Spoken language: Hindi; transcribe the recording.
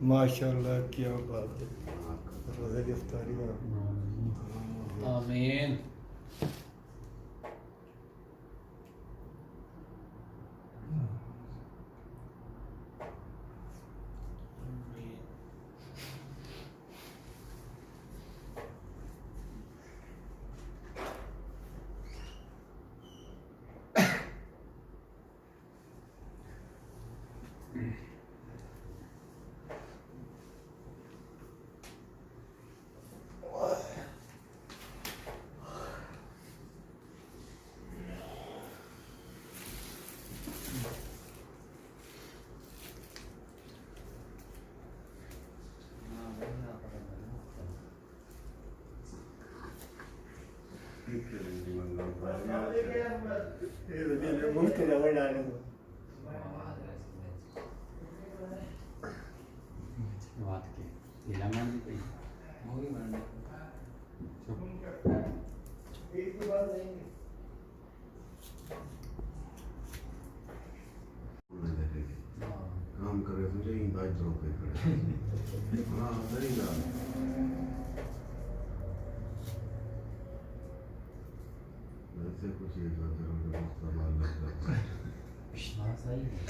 माशाल्लाह, क्या बात है। रोज़े की इफ्तारी का आमीन। मुफ्त रगड़ डाले तो बात के इलामा भी कोई होगी मारने काम करे मुझे ही बाइक ड्रॉप पे खड़े हाँ सही बात वैसे कुछ ये था तेरा दोस्त का माल लगता है हाँ सही है।